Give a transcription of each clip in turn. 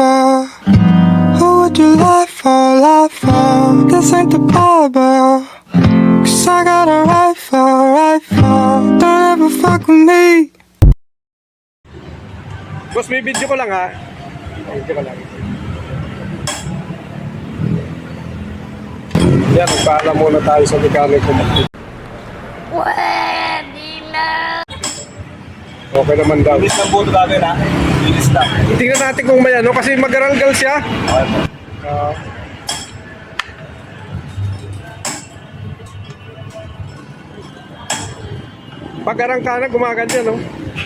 for? Who would you lie for? This ain't the Bible. 'Cause I got a rifle. Don't ever fuck with me. Boss, may video ko lang ha. Video ko lang. Yan, magpaalam muna tayo sa mekaniko. Pwede na. Okay naman daw. Bilis ng buto natin ha. Bilis lang. Tingnan natin kung may ano, kasi mag-aranggal siya. Pag-arang ka na, gumaganyan, no?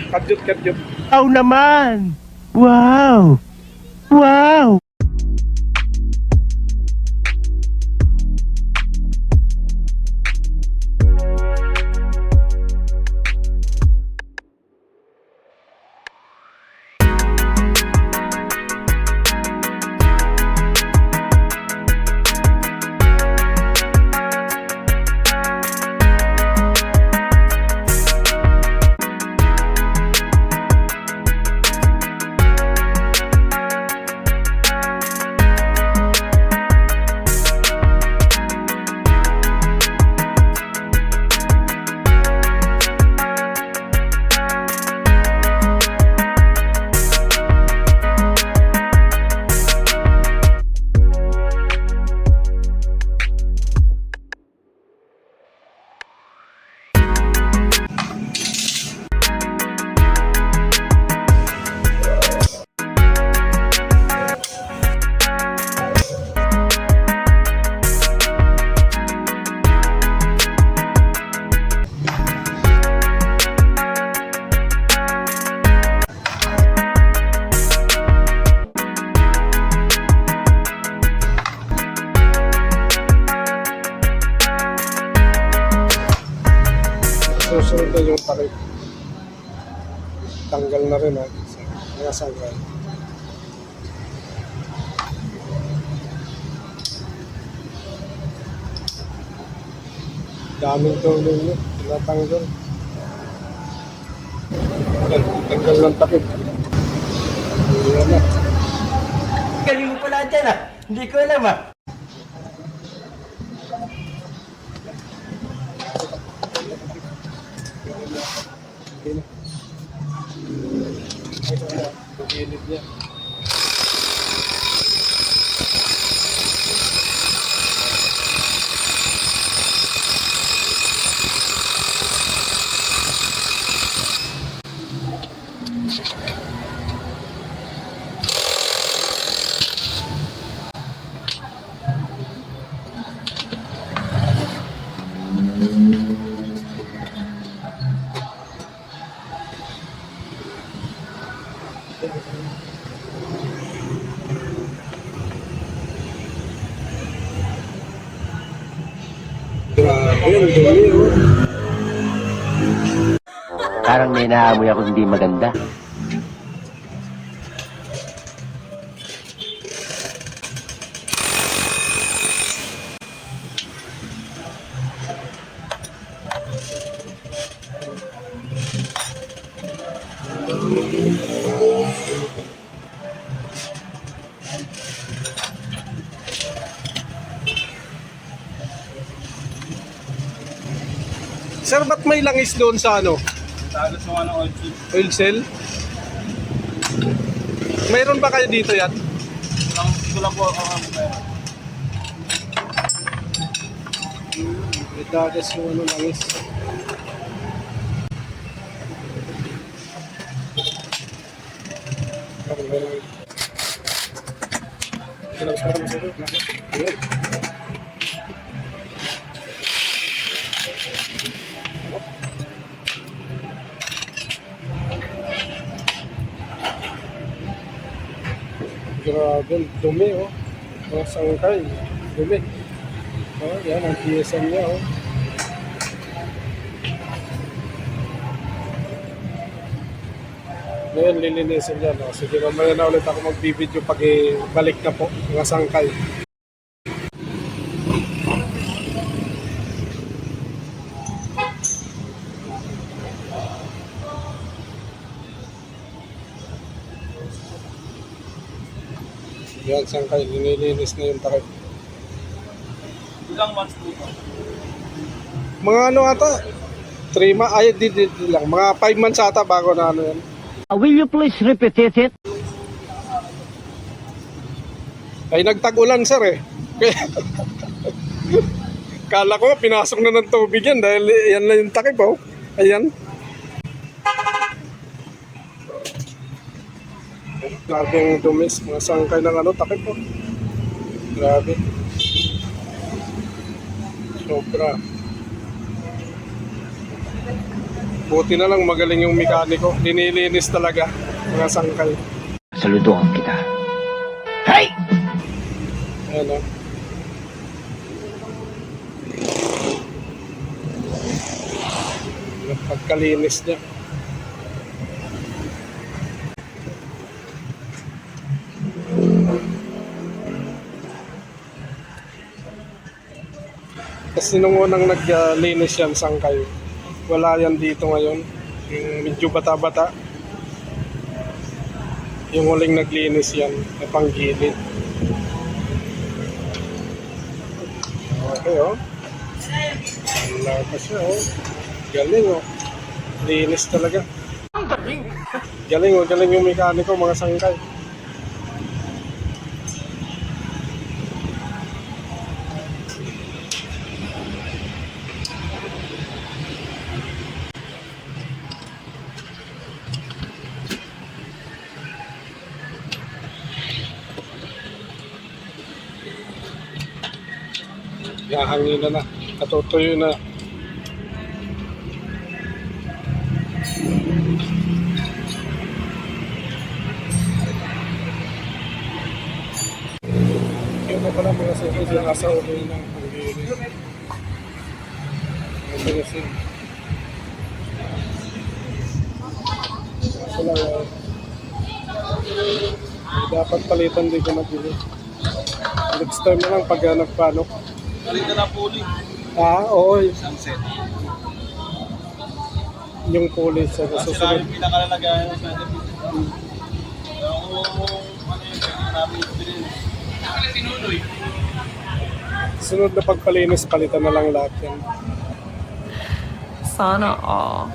Kadyot. Wow naman! Wow! Wow! Susunod na yung takip. Tanggal na rin ha. Nakasanggal. Daming tulong nyo. Tinatanggal. Tanggal ng takip. Ayan na. Galing mo pala dyan ah. Hindi ko alam ah. Pagilid niya. Grabe, ang dumi oh. Parang may naamoy ako hindi maganda. Sir, ba't may langis doon sa ano? Tagas ng ano, Oil cell? Mayroon ba kayo dito yan? ito lang po ako. May dagas yung ano langis. Grabe, dumi oh. Mga sangkay, dumi. Oh, yan ang PSM niya oh. Ngayon lilinisin niya no. Sige, mamaya na ulit ako magbibideo pag balik na po mga sangkay. Yan, sangkay. Nililinis na yung takip. Ilang months po ito? Mga ano ata? 3 months, ay di lang. Mga 5 months ata bago na ano yan. Will you please repeat it? Ay nagtag-ulan sir eh. Kaya kala ko pinasok na ng tubig yan dahil yan lang yung takip oh. Ayan. Grabe yung dumis. Mga sangkay ng ano, takip oh. Grabe. Sobra. Buti na lang magaling yung mekaniko. Linilinis talaga mga sangkay. Saludohan kita. Hey! Ayan o. Yung pagkalinis niya. Kasi nung unang naglinis yan, sangkay, wala yan dito ngayon. Yung medyo bata-bata. Yung huling naglinis yan, na panggilid. Okay, oh. Wala pa siya, oh. Galing, oh. Linis talaga. Galing, oh. Galing yung mekaniko, mga sangkay. Hangin na, katutuyo na. Yun na pala mga sangkay, nasa ulo na ang linis. Ito kasi. Kaso lang, dapat palitan din ko nabili. Next time na lang pag nagpanok. Narin ka na puli. Oo. Sunset. Yung pulis sa Kasi susunod. namin pinakalalagayan ng sunset. Yung ano yung namin pinili. Sunod na pagpalinis, palitan na lang lahat yan. Sana all.